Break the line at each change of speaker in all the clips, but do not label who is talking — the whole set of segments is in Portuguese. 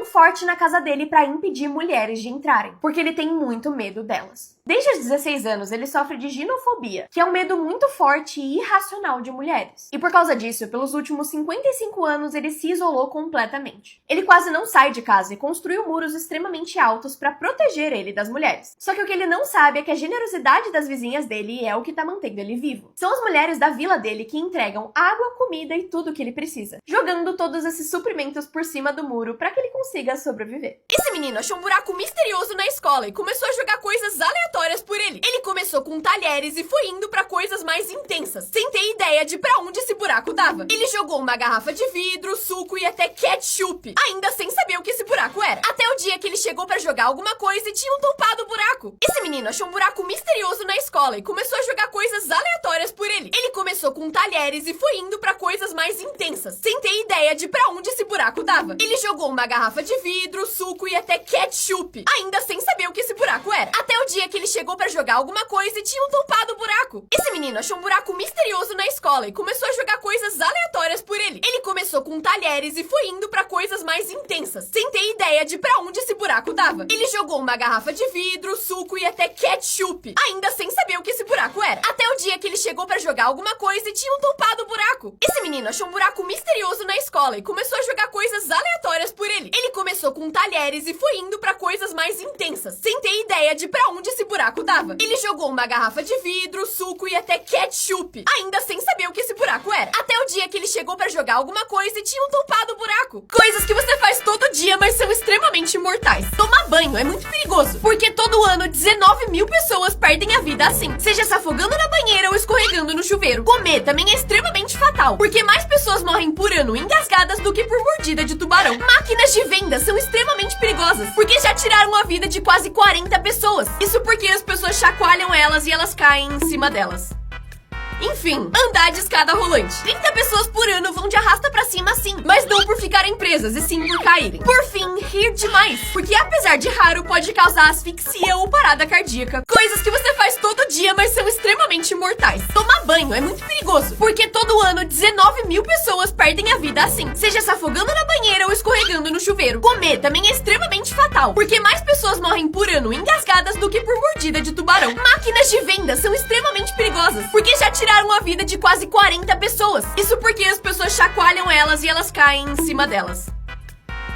um forte na casa dele pra impedir mulheres de entrarem, porque ele tem muito medo delas. Desde os 16 anos, ele sofre de ginofobia, que é um medo muito forte e irracional de mulheres. E por causa disso, pelos últimos 55 anos, ele se isolou completamente. Ele quase não sai de casa e construiu muros extremamente altos para proteger ele das mulheres. Só que o que ele não sabe é que a generosidade das vizinhas dele é o que tá mantendo ele vivo. São as mulheres da vila dele que entregam água, comida e tudo que ele precisa, jogando todos esses suprimentos por cima do muro para que ele consiga sobreviver.
Esse menino achou um buraco misterioso na escola e começou a jogar coisas aleatórias por ele. Ele começou com talheres e foi indo pra coisas mais intensas, sem ter ideia de pra onde esse buraco dava. Ele jogou uma garrafa de vidro, suco e até ketchup, ainda sem saber o que esse buraco era. Até o dia que ele chegou pra jogar alguma coisa e tinham tampado o buraco. Esse menino achou um buraco misterioso na escola e começou a jogar coisas aleatórias por ele. Ele começou com talheres e foi indo pra coisas mais intensas, sem ter ideia de pra onde esse buraco dava. Ele jogou uma garrafa de vidro, suco e até ketchup, ainda sem saber o que esse buraco era. Até o dia que ele chegou pra jogar alguma coisa e tinham tampado o buraco. Esse menino achou um buraco misterioso na escola e começou a jogar coisas aleatórias por ele. Ele começou com talheres e foi indo pra coisas mais intensas, sem ter ideia de pra onde esse buraco dava. Ele jogou uma garrafa de vidro, suco e até ketchup, ainda sem saber o que esse buraco era. Até o dia que ele chegou pra jogar alguma coisa e tinham tampado o buraco. Esse menino achou um buraco misterioso na escola e começou a jogar coisas aleatórias por ele. Ele começou com talheres e foi indo pra coisas mais intensas, sem ter ideia de pra onde esse buraco dava. Ele jogou uma garrafa de vidro, suco e até ketchup, ainda sem saber o que esse buraco era. Até o dia que ele chegou pra jogar alguma coisa e tinham tampado o buraco. Coisas que você faz todo dia, mas são extremamente mortais. Tomar banho é muito perigoso, porque todo ano 19 mil pessoas perdem a vida assim, seja se afogando na banheira ou escorregando no chuveiro. Comer também é extremamente fatal, porque mais pessoas morrem por ano engasgadas do que por mordida de tubarão. Máquinas de venda são extremamente perigosas, porque já tiraram a vida de quase 40 pessoas. Isso porque as pessoas chacoalham elas e elas caem em cima delas. Enfim, andar de escada rolante. 30 pessoas por ano vão de arrasta pra cima sim, mas não por ficarem presas, e sim por caírem. Por fim, rir demais, porque apesar de raro, pode causar asfixia ou parada cardíaca. Coisas que você faz todo dia, mas são extremamente mortais. Tomar banho é muito perigoso, porque todo ano 19 mil pessoas perdem a vida assim, seja se afogando na banheira ou escorregando no chuveiro. Comer também é extremamente fatal, porque mais pessoas morrem por ano engasgadas do que por mordida de tubarão. Máquinas de venda são extremamente perigosas, porque já tiraram a vida de quase 40 pessoas. Isso porque as pessoas chacoalham elas e elas caem em cima delas.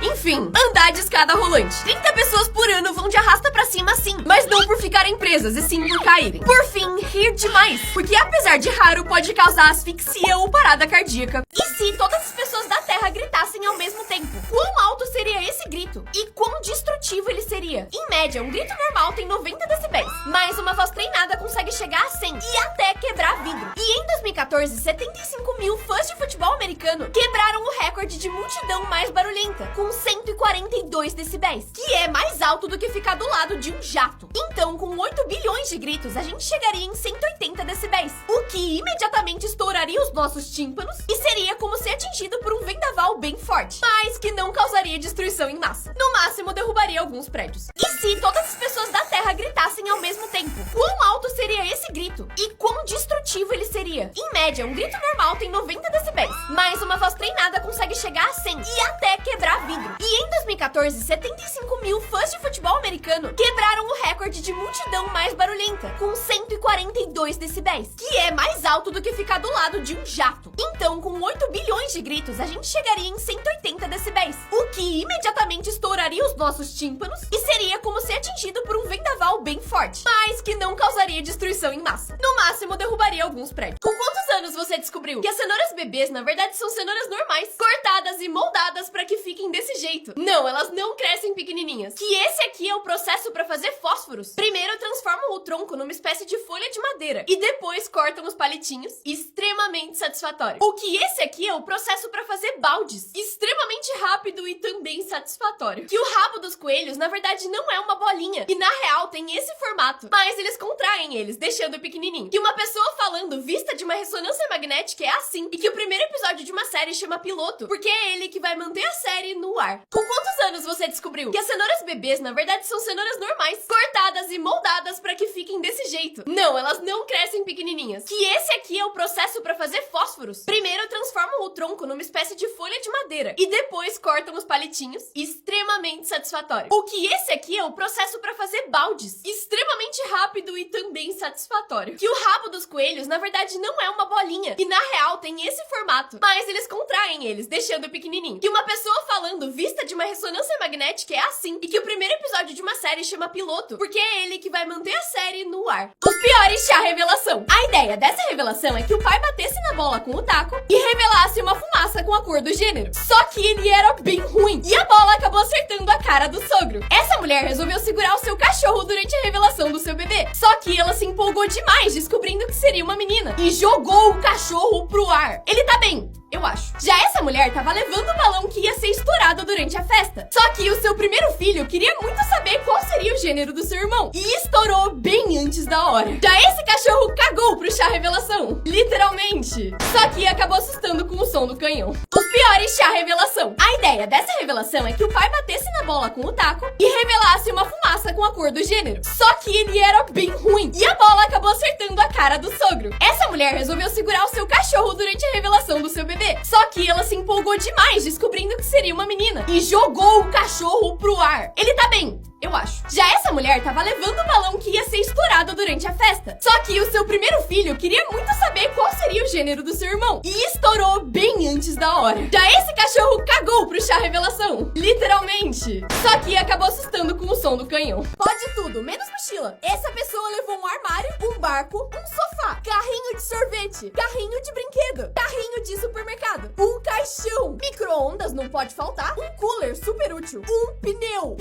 Enfim, andar de escada rolante. 30 pessoas por ano vão de arrasta pra cima sim, mas não por ficarem presas, e sim por caírem. Por fim, rir demais, porque apesar de raro, pode causar asfixia ou parada cardíaca. E se todas as pessoas da Terra gritassem ao mesmo tempo? Quão alto seria esse grito? E quão destrutivo ele seria? Em média, um grito normal tem 90 decibéis, mas uma voz treinada consegue chegar a 100 e até quebrar vidro. E em 2014, 75 mil fãs de futebol americano quebraram o recorde de multidão mais barulhenta, com 142 decibéis, que é mais alto do que ficar do lado de um jato. Então, com 8 bilhões de gritos, a gente chegaria em 180 decibéis, o que imediatamente estouraria os nossos tímpanos e seria como ser atingido por um vendaval bem forte, mas que não causaria destruição em massa. No máximo, derrubaria alguns prédios. E se todas as pessoas da Terra gritassem ao mesmo tempo? Quão alto seria esse grito? E quão destrutivo ele seria? Em média, um grito normal tem 90 decibéis, mas uma voz treinada consegue chegar a 100 e até quebrar vidro. E em 2014, 75 mil fãs de futebol americano quebraram o recorde de multidão mais barulhenta, com 142 decibéis, que é mais alto do que ficar do lado de um jato. Então, com 8 bilhões de gritos, a gente chegaria em 180 decibéis, o que imediatamente estouraria os nossos tímpanos e seria como ser atingido por um vendaval bem forte, mas que não causaria destruição em massa. No máximo, derrubaria alguns prédios. Com quantos anos você descobriu que as cenouras bebês, na verdade, são cenouras normais, cortadas e moldadas para que fiquem desse jeito? Não, elas não crescem pequenininhas. Que esse aqui é o processo para fazer fósforos. Primeiro transformam o tronco numa espécie de folha de madeira e depois cortam os palitinhos, extremamente satisfatório. O que esse aqui é o processo para fazer baldes, extremamente rápido e também satisfatório. Que o rabo dos coelhos, na verdade, não é uma bolinha e na real tem esse formato, mas eles contraem eles, deixando pequenininho. Que uma pessoa falando vista de uma ressonância magnética é assim, e que o primeiro episódio de uma série chama piloto, porque é ele que vai manter a série no ar. Com quantos anos você descobriu que a cenoura cenouras bebês, na verdade, são cenouras normais, cortadas e moldadas pra que fiquem desse jeito. Não, elas não crescem pequenininhas. Que esse aqui é o processo pra fazer fósforos. Primeiro, transformam o tronco numa espécie de folha de madeira e depois cortam os palitinhos, extremamente satisfatório. O que esse aqui é o processo pra fazer baldes, extremamente rápido e também satisfatório. Que o rabo dos coelhos, na verdade, não é uma bolinha e na real tem esse formato, mas eles contraem eles, deixando pequenininho. Que uma pessoa falando vista de uma ressonância magnética é assim, e que o primeiro episódio de uma série chama piloto, porque é ele que vai manter a série no ar. Os piores chá revelação. A ideia dessa revelação é que o pai batesse na bola com o taco e revelasse uma fumaça com a cor do gênero. Só que ele era bem ruim e a bola acabou acertando a cara do sogro. Essa mulher resolveu segurar o seu cachorro durante a revelação do seu bebê. Só que ela se empolgou demais descobrindo que seria uma menina e jogou o cachorro pro ar. Ele tá bem, eu acho. Já essa mulher tava levando o balão que ia ser estourado durante a festa. Só que o seu primeiro filho queria muito saber qual seria o gênero do seu irmão e estourou bem antes da hora. Já esse cachorro cagou pro chá revelação, literalmente. Só que acabou assustando com o som do canhão. Os piores chá revelação. A ideia dessa revelação é que o pai batesse na bola com o taco e revelasse uma fumaça com a cor do gênero. Só que ele era bem ruim e a bola acabou acertando a cara do sogro. Essa mulher resolveu segurar o seu cachorro durante a revelação do seu bebê. Só que ela se empolgou demais descobrindo que seria uma menina e jogou o cachorro pro ar. Ele tá bem, eu acho. Já essa mulher tava levando o balão que ia ser estourado durante a festa. Só que o seu primeiro filho queria muito saber qual seria o gênero do seu irmão e estourou bem antes da hora. Já esse cachorro cagou pro chá revelação, literalmente. Só que acabou assustando com o som do canhão. Pode tudo, menos mochila. Essa pessoa levou um armário, um barco, um sofá, carrinho de sorvete, carrinho de brinquedo, carrinho de supermercado, um caixão, micro-ondas não pode faltar, um cooler super útil, um pneu.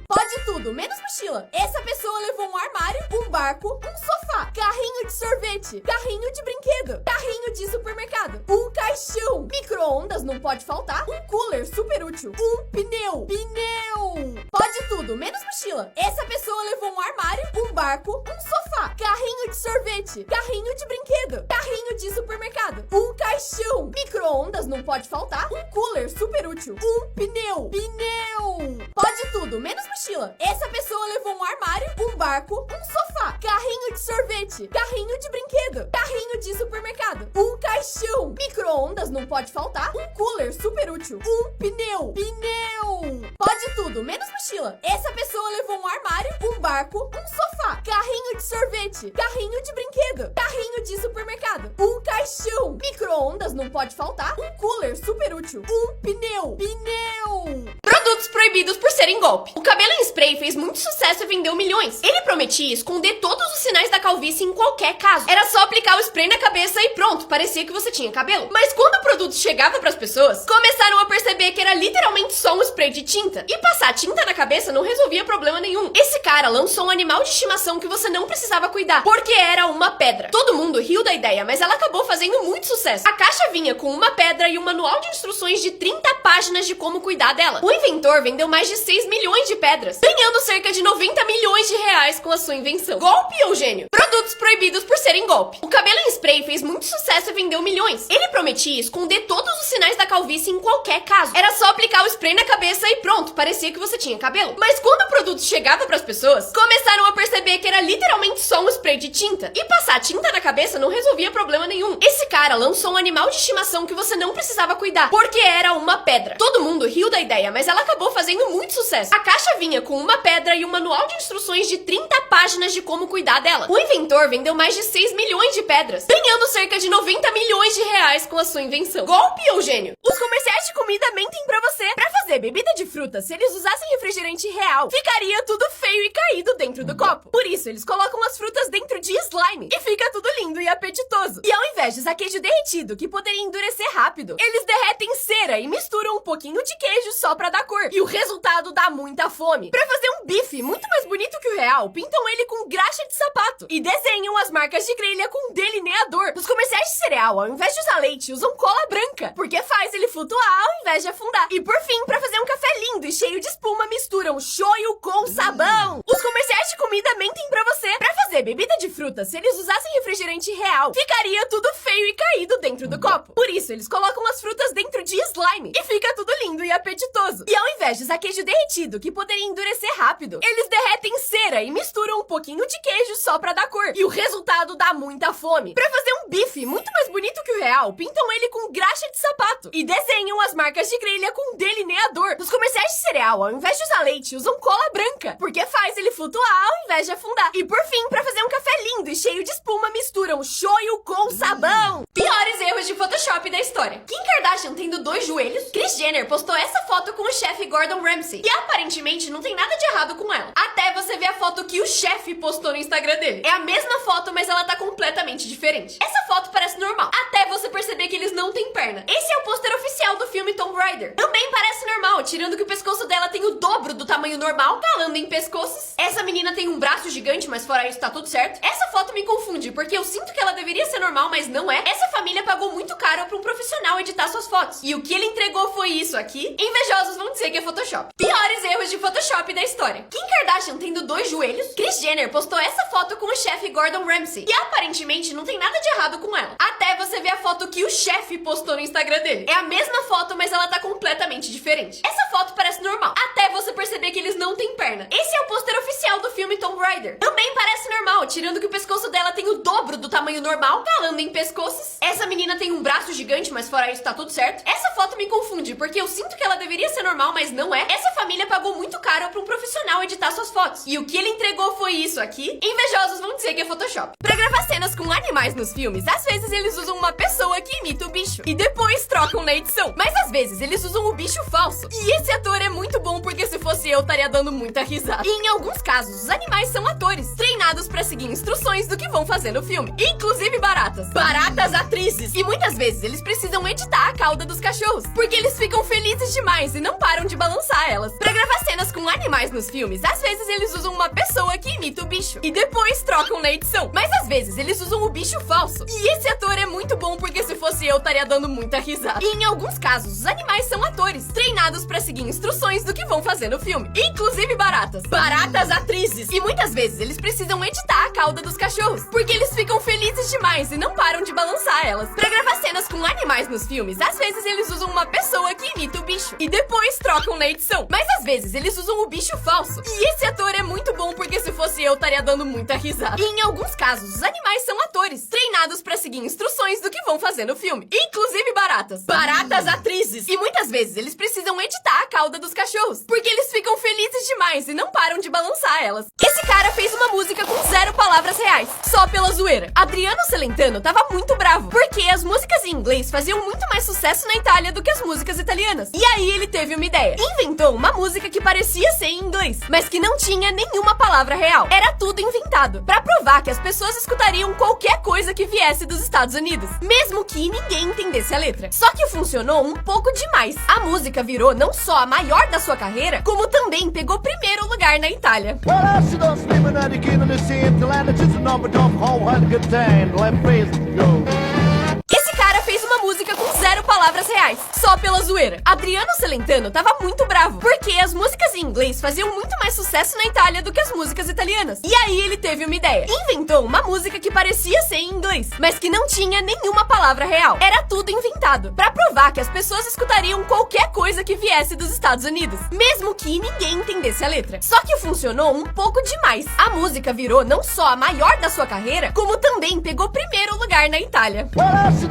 Pode tudo, menos mochila. Essa pessoa levou um armário, um barco, um sofá, carrinho de sorvete, carrinho de brinquedo, carrinho de supermercado, um caixão, micro-ondas não pode faltar, um cooler super útil, um pneu. Pode tudo, menos mochila. Essa pessoa levou um armário, um barco, um sofá, carrinho de sorvete, carrinho de brinquedo, carrinho de supermercado, um caixão, micro-ondas não pode faltar, um cooler super útil, um pneu. Pode tudo, menos mochila. Essa pessoa levou um armário, um barco, um sofá, carrinho de sorvete, carrinho de brinquedo, carrinho de supermercado, um caixão, micro-ondas não pode faltar, um cooler super útil, um pneu. Pode tudo, menos mochila. Essa pessoa levou um armário, um barco, um sofá, carrinho de sorvete, carrinho de brinquedo, carrinho de supermercado, um caixão, micro-ondas não pode faltar, um cooler super útil, um pneu. Produtos proibidos por serem golpe. O cabelo em spray fez muito sucesso e vendeu milhões. Ele prometia esconder todos os sinais da calvície em qualquer caso. Era só aplicar o spray na cabeça e pronto, parecia que você tinha cabelo. Mas quando o produto chegava pras pessoas, começaram a perceber que era literalmente só um spray de tinta. E passar tinta na cabeça não resolvia problema nenhum. Esse cara lançou um animal de estimação que você não precisava cuidar, porque era uma pedra. Todo mundo riu da ideia, mas ela acabou fazendo muito sucesso. A caixa vinha com uma pedra e um manual de instruções de 30 páginas de como cuidar dela. O inventor vendeu mais de 6 milhões de pedras, ganhando cerca de 90 milhões de reais com a sua invenção. Golpe ou gênio? Produtos proibidos por serem golpe. O cabelo em spray fez muito sucesso e vendeu milhões. Ele prometia esconder todos os sinais da calvície em qualquer caso. Era só aplicar o spray na cabeça e pronto, parecia que você tinha cabelo. Mas quando o produto chegava pras pessoas, começaram a perceber que era literalmente só um spray de tinta. E passar tinta na cabeça não resolvia problema nenhum. Esse cara lançou um animal de estimação que você não precisava cuidar, porque era uma pedra. Todo mundo riu da ideia, mas ela acabou fazendo muito sucesso. A caixa vinha com uma pedra e um manual de instruções de 30 páginas de como cuidar dela. O inventor vendeu mais de 6 milhões de pedras, ganhando cerca de 90 milhões de reais com a sua invenção. Golpe ou gênio? Os comerciais de comida mentem pra você. Pra fazer bebida de fruta, se eles usassem refrigerante real, ficaria tudo feio e caído dentro do copo. Por isso, eles colocam as frutas dentro de slime e fica tudo lindo e apetitoso. E ao invés de usar queijo derretido, que poderia endurecer rápido, eles derretem cera e misturam um pouquinho de queijo só pra dar cor. E o resultado dá muita fome. Pra fazer um bife muito mais bonito que o real, pintam ele com graxa de sapato e desenham as marcas de grelha com delineador. Nos comerciais de cereal, ao invés de usar leite, usam cola branca, porque faz ele flutuar ao invés de afundar. E por fim, pra fazer um café lindo e cheio de espuma misturam shoyu com sabão. Os comerciais de comida mentem pra você. Pra fazer bebida de fruta, se eles usassem refrigerante real, ficaria tudo feio e caído dentro do copo. Por isso, eles colocam as frutas dentro de slime e fica tudo lindo e apetitoso. E ao invés de usar queijo derretido, que poderia endurecer rápido, eles derretem cera e misturam um pouquinho de queijo só pra dar cor. E o resultado dá muita fome. Pra fazer um bife muito mais bonito que o real, pintam ele com graxa de sapato e desenham as marcas de grelha com delineador. Nos comerciais de cereal, ao invés de usar leite, usam cola branca, porque faz ele flutuar ao invés de afundar. E por fim, pra fazer um café lindo e cheio de espuma, misturam shoyu com sabão. Piores erros de Photoshop da história. Kim Kardashian tendo 2 joelhos. Kris Jenner postou essa foto com o chefe Gordon Ramsay. E aparentemente não tem nada de errado com ela. Até você ver a foto que o chefe postou no Instagram dele. É a mesma foto, mas ela tá completamente diferente. Essa foto parece normal. Até você perceber que eles não têm perna. Esse é o pôster oficial do filme Tomb Raider. Também parece normal, tirando que o pescoço dela tem o dobro do tamanho normal. Falando em pescoços, essa menina tem um braço gigante, mas fora isso tá tudo certo. Essa foto me confunde, porque eu sinto que ela deveria ser normal, mas não é. Essa família pagou muito caro pra um profissional editar suas fotos. E o que ele entregou foi isso aqui. Invejosos vão dizer que é Photoshop. Piores erros de Photoshop da história. Kim Kardashian tendo 2 joelhos. Kris Jenner postou essa foto com o chefe Gordon Ramsay. E aparentemente não tem nada de errado com ela. Até você ver a foto que o chefe postou no Instagram dele. É a mesma foto, mas ela tá completamente diferente. Essa foto parece normal. Até você perceber que eles não têm perna. Esse é o pôster oficial do filme Tomb Raider. Também parece normal, tirando que o pescoço dela tem o dobro do tamanho normal. Falando em pescoços, essa menina tem um braço gigante, mas fora isso tá tudo certo. Essa foto me confunde, porque eu sinto que ela deveria ser normal, mas não é. Essa família pagou muito caro pra um profissional editar suas fotos. E o que ele entregou foi isso aqui. Invejosos vão dizer que é Photoshop. Pra gravar cenas com animais nos filmes, às vezes eles usam uma pessoa que imita o bicho e depois trocam na edição. Mas às vezes eles usam o bicho falso. E esse ator é muito bom, porque se fosse eu, estaria dando muita risada. E em alguns casos, os animais são atores, treinados pra seguir instruções do que vão fazer no filme. Inclusive baratas. Baratas atrizes. E muitas vezes eles precisam editar a cauda dos cachorros, porque eles ficam felizes demais e não param de balançar elas. Pra gravar cenas com animais nos filmes, às vezes eles usam uma pessoa que imita o bicho e depois trocam na edição. Mas às vezes eles usam o bicho falso. E esse ator é muito bom, porque se fosse eu, estaria dando muita risada. E em alguns casos, os animais são atores, treinados pra seguir instruções do que vão fazer no filme. Inclusive baratas. Baratas atrizes. E muitas vezes eles precisam editar a cauda dos cachorros, porque eles ficam felizes demais e não param de balançar elas. Pra gravar cenas com animais nos filmes, às vezes eles usam uma pessoa que imita o bicho e depois trocam na edição. Mas às vezes eles usam o bicho falso. E esse ator é muito bom, porque se fosse eu, estaria dando muita risada. E em alguns casos, os animais são atores, treinados pra seguir instruções do que vão fazer no filme. Inclusive baratas. Baratas atrizes. E muitas vezes eles precisam editar a cauda dos cachorros, porque eles ficam felizes demais e não param de balançar elas. Esse cara fez uma música com 0 palavras reais, só pela zoeira. Adriano Celentano tava muito bravo, porque as músicas em inglês faziam muito mais sucesso na Itália do que as músicas italianas. E aí ele teve uma ideia. Inventou uma música que parecia ser em inglês, mas que não tinha nenhuma palavra real. Era tudo inventado, pra provar que as pessoas escutariam qualquer coisa que viesse dos Estados Unidos, mesmo que ninguém entendesse a letra. Só que funcionou um pouco demais. A música virou não só a maior da sua carreira, como também pegou primeiro lugar na Itália. Esse cara fez uma música com 0 palavras reais, só pela zoeira. Adriano Celentano tava muito bravo, porque as músicas em inglês faziam muito mais sucesso na Itália do que as músicas italianas. E aí ele teve uma ideia. Inventou uma música que parecia ser em inglês, mas que não tinha nenhuma palavra real. Era tudo inventado, pra provar que as pessoas escutariam qualquer coisa que viesse dos Estados Unidos, mesmo que ninguém entendesse a letra. Só que funcionou um pouco demais. A música virou não só a maior da sua carreira, como também pegou primeiro lugar na Itália.
Well,